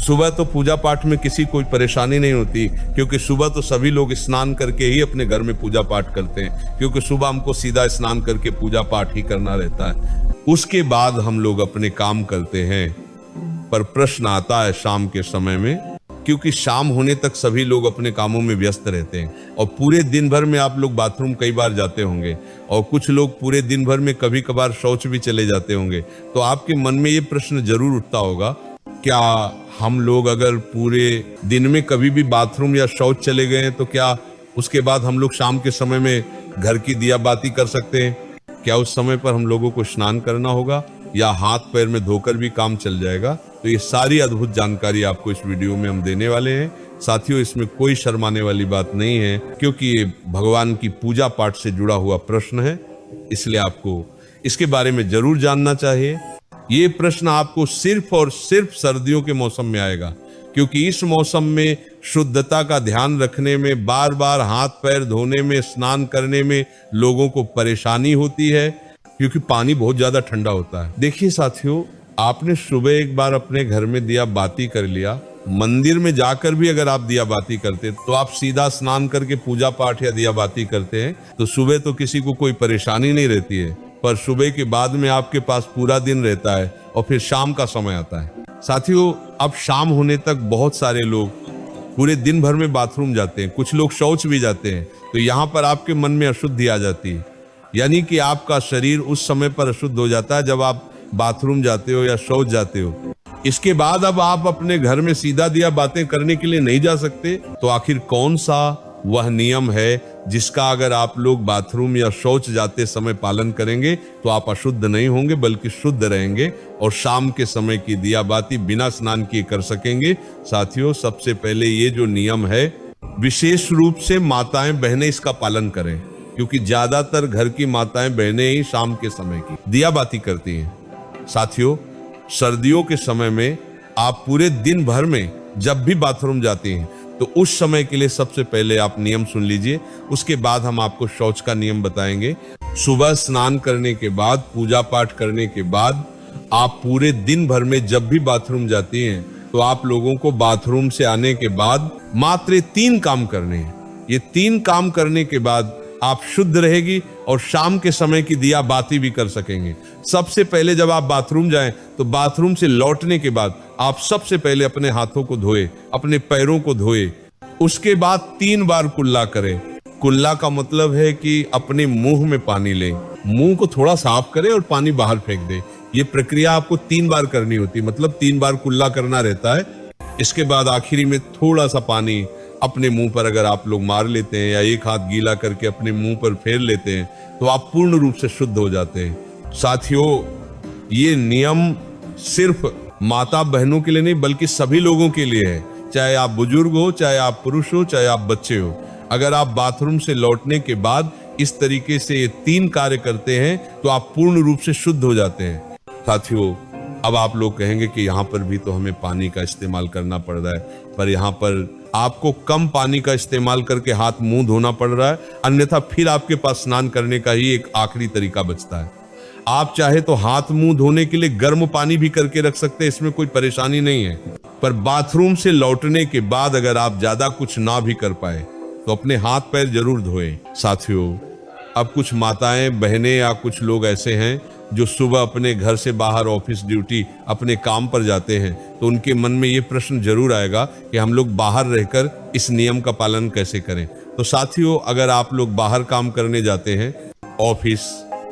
सुबह तो पूजा पाठ में किसी कोई परेशानी नहीं होती, क्योंकि सुबह तो सभी लोग स्नान करके ही अपने घर में पूजा पाठ करते हैं, क्योंकि सुबह हमको सीधा स्नान करके पूजा पाठ ही करना रहता है। उसके बाद हम लोग अपने काम करते हैं। पर प्रश्न आता है शाम के समय में, क्योंकि शाम होने तक सभी लोग अपने कामों में व्यस्त रहते हैं और पूरे दिन भर में आप लोग बाथरूम कई बार जाते होंगे और कुछ लोग पूरे दिन भर में कभी कभार शौच भी चले जाते होंगे। तो आपके मन में ये प्रश्न जरूर उठता होगा, क्या हम लोग अगर पूरे दिन में कभी भी बाथरूम या शौच चले गए हैं तो क्या उसके बाद हम लोग शाम के समय में घर की दिया बाती कर सकते हैं? क्या उस समय पर हम लोगों को स्नान करना होगा या हाथ पैर में धोकर भी काम चल जाएगा? तो ये सारी अद्भुत जानकारी आपको इस वीडियो में हम देने वाले हैं। साथियों, इसमें कोई शर्माने वाली बात नहीं है, क्योंकि ये भगवान की पूजा पाठ से जुड़ा हुआ प्रश्न है, इसलिए आपको इसके बारे में जरूर जानना चाहिए। ये प्रश्न आपको सिर्फ और सिर्फ सर्दियों के मौसम में आएगा, क्योंकि इस मौसम में शुद्धता का ध्यान रखने में, बार बार हाथ पैर धोने में, स्नान करने में लोगों को परेशानी होती है, क्योंकि पानी बहुत ज्यादा ठंडा होता है। देखिए साथियों, आपने सुबह एक बार अपने घर में दिया बाती कर लिया, मंदिर में जाकर भी अगर आप दिया बाती करते तो आप सीधा स्नान करके पूजा पाठ या दिया बाती करते हैं तो सुबह तो किसी को कोई परेशानी नहीं रहती है। पर सुबह के बाद में आपके पास पूरा दिन रहता है और फिर शाम का समय आता है। साथियों, अब शाम होने तक बहुत सारे लोग पूरे दिन भर में बाथरूम जाते हैं, कुछ लोग शौच भी जाते हैं। तो यहाँ पर आपके मन में अशुद्धि आ जाती है, यानी कि आपका शरीर उस समय पर अशुद्ध हो जाता है जब आप बाथरूम जाते हो या शौच जाते हो। इसके बाद अब आप अपने घर में सीधा दिया बातें करने के लिए नहीं जा सकते। तो आखिर कौन सा वह नियम है जिसका अगर आप लोग बाथरूम या शौच जाते समय पालन करेंगे तो आप अशुद्ध नहीं होंगे बल्कि शुद्ध रहेंगे और शाम के समय की दिया बाती बिना स्नान किए कर सकेंगे? साथियों, सबसे पहले ये जो नियम है, विशेष रूप से माताएं बहनें इसका पालन करें, क्योंकि ज्यादातर घर की माताएं बहनें ही शाम के समय की दिया बाती करती हैं। साथियों, सर्दियों के समय में आप पूरे दिन भर में जब भी बाथरूम जाते हैं तो उस समय के लिए सबसे पहले आप नियम सुन लीजिए, उसके बाद हम आपको शौच का नियम बताएंगे। सुबह स्नान करने के बाद, पूजा पाठ करने के बाद आप पूरे दिन भर में जब भी बाथरूम जाती हैं तो आप लोगों को बाथरूम से आने के बाद मात्र 3 काम करने हैं। ये 3 काम करने के बाद आप शुद्ध रहेगी और शाम के समय की दिया बाती भी कर सकेंगे। सबसे पहले जब आप बाथरूम जाएं तो बाथरूम से लौटने के बाद आप सबसे पहले अपने हाथों को धोए, अपने पैरों को धोए, उसके बाद 3 बार कुल्ला करें। कुल्ला का मतलब है कि अपने मुंह में पानी लें, मुंह को थोड़ा साफ करें और पानी बाहर फेंक दें। ये प्रक्रिया आपको 3 बार करनी होती है, मतलब 3 बार कुल्ला करना रहता है। इसके बाद आखिरी में थोड़ा सा पानी अपने मुंह पर अगर आप लोग मार लेते हैं या एक हाथ गीला करके अपने मुंह पर फेर लेते हैं तो आप पूर्ण रूप से शुद्ध हो जाते हैं। साथियों, ये नियम सिर्फ माता बहनों के लिए नहीं बल्कि सभी लोगों के लिए है, चाहे आप बुजुर्ग हो, चाहे आप पुरुष हो, चाहे आप बच्चे हो। अगर आप बाथरूम से लौटने के बाद इस तरीके से ये 3 कार्य करते हैं तो आप पूर्ण रूप से शुद्ध हो जाते हैं। साथियों, अब आप लोग कहेंगे कि यहाँ पर भी तो हमें पानी का इस्तेमाल करना पड़ रहा है, पर यहाँ पर आपको कम पानी का इस्तेमाल करके हाथ मुंह धोना पड़ रहा है, अन्यथा फिर आपके पास स्नान करने का ही एक आखिरी तरीका बचता है। आप चाहे तो हाथ मुंह धोने के लिए गर्म पानी भी करके रख सकते हैं, इसमें कोई परेशानी नहीं है। पर बाथरूम से लौटने के बाद अगर आप ज्यादा कुछ ना भी कर पाए तो अपने हाथ पैर जरूर धोएं। साथियों, अब कुछ माताएं बहनें या कुछ लोग ऐसे हैं जो सुबह अपने घर से बाहर ऑफिस ड्यूटी अपने काम पर जाते हैं, तो उनके मन में ये प्रश्न जरूर आएगा कि हम लोग बाहर रहकर इस नियम का पालन कैसे करें। तो साथियों, अगर आप लोग बाहर काम करने जाते हैं, ऑफिस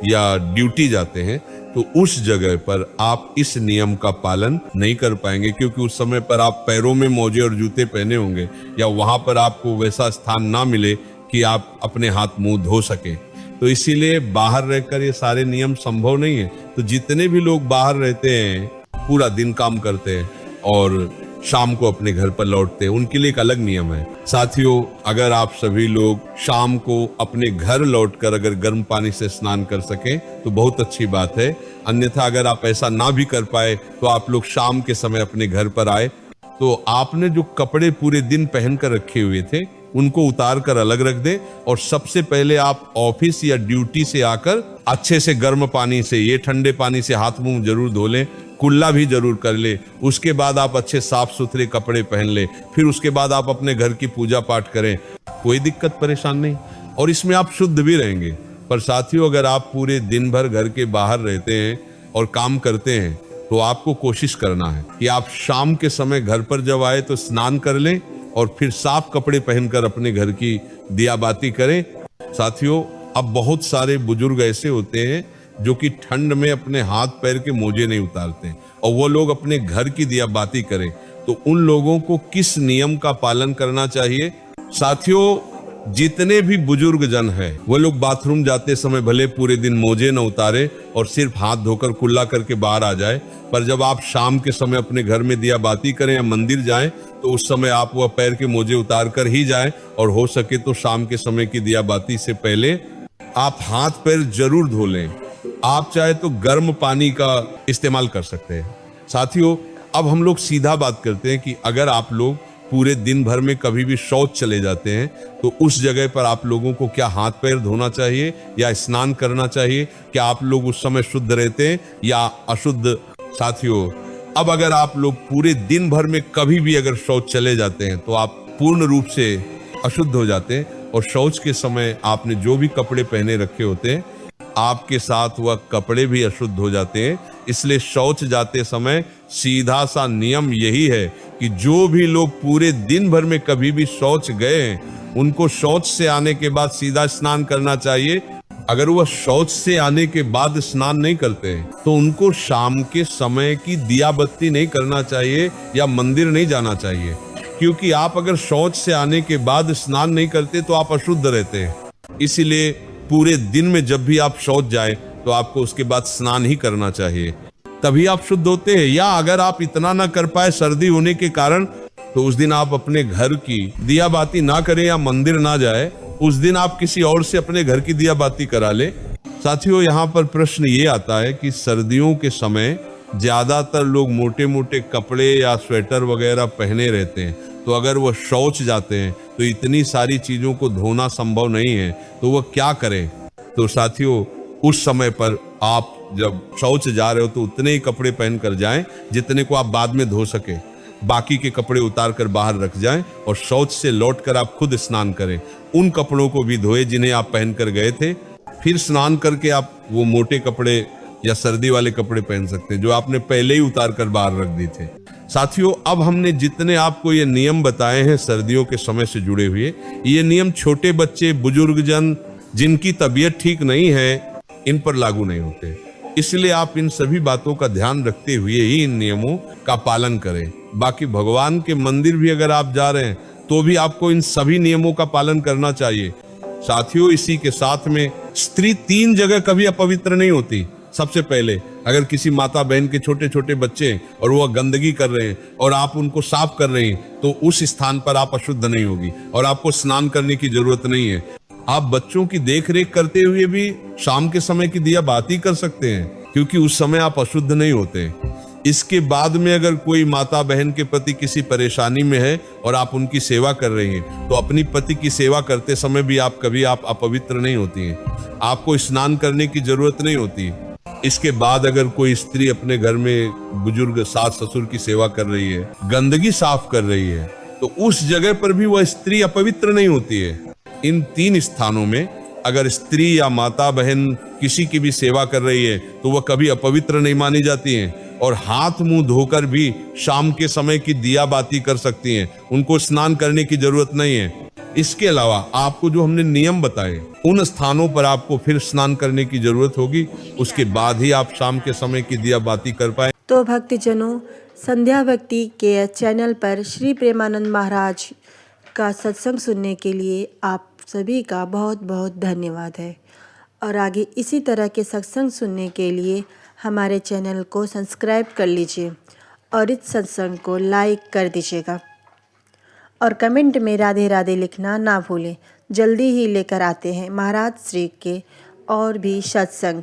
या ड्यूटी जाते हैं, तो उस जगह पर आप इस नियम का पालन नहीं कर पाएंगे, क्योंकि उस समय पर आप पैरों में मोजे और जूते पहने होंगे या वहां पर आपको वैसा स्थान ना मिले कि आप अपने हाथ मुंह धो सके। तो इसीलिए बाहर रहकर ये सारे नियम संभव नहीं है। तो जितने भी लोग बाहर रहते हैं, पूरा दिन काम करते हैं और शाम को अपने घर पर लौटते हैं, उनके लिए एक अलग नियम है। साथियों, अगर आप सभी लोग शाम को अपने घर लौटकर अगर गर्म पानी से स्नान कर सकें तो बहुत अच्छी बात है। अन्यथा अगर आप ऐसा ना भी कर पाए तो आप लोग शाम के समय अपने घर पर आए तो आपने जो कपड़े पूरे दिन पहन कर रखे हुए थे उनको उतार कर अलग रख दें और सबसे पहले आप ऑफिस या ड्यूटी से आकर अच्छे से गर्म पानी से, ये ठंडे पानी से हाथ मुंह जरूर धो लें, कुल्ला भी जरूर कर ले। उसके बाद आप अच्छे साफ सुथरे कपड़े पहन ले, फिर उसके बाद आप अपने घर की पूजा पाठ करें, कोई दिक्कत परेशान नहीं, और इसमें आप शुद्ध भी रहेंगे। पर साथियों, अगर आप पूरे दिन भर घर के बाहर रहते हैं और काम करते हैं तो आपको कोशिश करना है कि आप शाम के समय घर पर जब आए तो स्नान कर लें और फिर साफ कपड़े पहनकर अपने घर की दिया बाती करें। साथियों, अब बहुत सारे बुजुर्ग ऐसे होते हैं जो कि ठंड में अपने हाथ पैर के मोजे नहीं उतारते और वो लोग अपने घर की दिया बाती करें, तो उन लोगों को किस नियम का पालन करना चाहिए? साथियों, जितने भी बुजुर्ग जन हैं वो लोग बाथरूम जाते समय भले पूरे दिन मोजे न उतारे और सिर्फ हाथ धोकर कुल्ला करके बाहर आ जाए, पर जब आप शाम के समय अपने घर में दिया बाती करें या मंदिर जाएं तो उस समय आप वह पैर के मोजे उतार कर ही जाएं, और हो सके तो शाम के समय की दिया बाती से पहले आप हाथ पैर जरूर धो लें। आप चाहे तो गर्म पानी का इस्तेमाल कर सकते हैं। साथियों, अब हम लोग सीधा बात करते हैं कि अगर आप लोग पूरे दिन भर में कभी भी शौच चले जाते हैं तो उस जगह पर आप लोगों को क्या हाथ पैर धोना चाहिए या स्नान करना चाहिए? क्या आप लोग उस समय शुद्ध रहते हैं या अशुद्ध? साथियों, अब अगर आप लोग पूरे दिन भर में कभी भी अगर शौच चले जाते हैं तो आप पूर्ण रूप से अशुद्ध हो जाते हैं, और शौच के समय आपने जो भी कपड़े पहने रखे होते हैं आपके साथ वह कपड़े भी अशुद्ध हो जाते हैं। इसलिए शौच जाते समय सीधा सा नियम यही है कि जो भी लोग पूरे दिन भर में कभी भी शौच गए हैं उनको शौच से आने के बाद सीधा स्नान करना चाहिए। अगर वह शौच से आने के बाद स्नान नहीं करते तो उनको शाम के समय की दिया बत्ती नहीं करना चाहिए या मंदिर नहीं जाना चाहिए, क्योंकि आप अगर शौच से आने के बाद स्नान नहीं करते तो आप अशुद्ध रहते हैं। इसीलिए पूरे दिन में जब भी आप शौच जाए तो आपको उसके बाद स्नान ही करना चाहिए, तभी आप शुद्ध होते हैं। या अगर आप इतना ना कर पाए सर्दी होने के कारण, तो उस दिन आप अपने घर की दिया बाती ना करें या मंदिर ना जाए, उस दिन आप किसी और से अपने घर की दिया बाती करा ले। साथियों, यहाँ पर प्रश्न ये आता है कि सर्दियों के समय ज्यादातर लोग मोटे मोटे कपड़े या स्वेटर वगैरह पहने रहते हैं, तो अगर वह शौच जाते हैं तो इतनी सारी चीजों को धोना संभव नहीं है, तो वह क्या करें? तो साथियों, उस समय पर आप जब शौच जा रहे हो तो उतने ही कपड़े पहन कर जाएं जितने को आप बाद में धो सके, बाकी के कपड़े उतार कर बाहर रख जाएं और शौच से लौटकर आप खुद स्नान करें। उन कपड़ों को भी धोए जिन्हें आप पहन कर गए थे, फिर स्नान करके आप वो मोटे कपड़े या सर्दी वाले कपड़े पहन सकते हैं जो आपने पहले ही उतार कर बाहर रख दिए थे। साथियों, अब हमने जितने आपको ये नियम बताए हैं सर्दियों के समय से जुड़े हुए, ये नियम छोटे बच्चे, बुजुर्गजन जिनकी तबीयत ठीक नहीं है, इन पर लागू नहीं होते। इसलिए आप इन सभी बातों का ध्यान रखते हुए ही इन नियमों का पालन करें। बाकी भगवान के मंदिर भी अगर आप जा रहे हैं तो भी आपको इन सभी नियमों का पालन करना चाहिए। साथियों, इसी के साथ में स्त्री 3 जगह कभी अपवित्र नहीं होती। सबसे पहले, अगर किसी माता बहन के छोटे छोटे बच्चे और वह गंदगी कर रहे हैं और आप उनको साफ कर रहे हैं तो उस स्थान पर आप अशुद्ध नहीं होगी और आपको स्नान करने की जरूरत नहीं है। आप बच्चों की देख रेख करते हुए भी शाम के समय की दिया बाती कर सकते हैं, क्योंकि उस समय आप अशुद्ध नहीं होते। इसके बाद में अगर कोई माता बहन के प्रति किसी परेशानी में है और आप उनकी सेवा कर रही हैं तो अपनी पति की सेवा करते समय भी आप अपवित्र नहीं होती हैं, आपको स्नान करने की जरूरत नहीं होती। इसके बाद अगर कोई स्त्री अपने घर में बुजुर्ग सास ससुर की सेवा कर रही है, गंदगी साफ कर रही है, तो उस जगह पर भी वह स्त्री अपवित्र नहीं होती है। इन 3 स्थानों में अगर स्त्री या माता बहन किसी की भी सेवा कर रही है तो वह कभी अपवित्र नहीं मानी जाती हैं, और हाथ मुंह धोकर भी शाम के समय की दिया बाती कर सकती हैं, उनको स्नान करने की जरूरत नहीं है। इसके अलावा आपको जो हमने नियम बताए उन स्थानों पर आपको फिर स्नान करने की जरूरत होगी, उसके बाद ही आप शाम के समय की दिया बाती कर पाए। तो भक्तजनों, संध्या भक्ति के चैनल पर श्री प्रेमानंद महाराज का सत्संग सुनने के लिए आप सभी का बहुत बहुत धन्यवाद है, और आगे इसी तरह के सत्संग सुनने के लिए हमारे चैनल को सब्सक्राइब कर लीजिए और इस सत्संग को लाइक कर दीजिएगा, और कमेंट में राधे राधे लिखना ना भूलें। जल्दी ही लेकर आते हैं महाराज श्री के और भी सत्संग।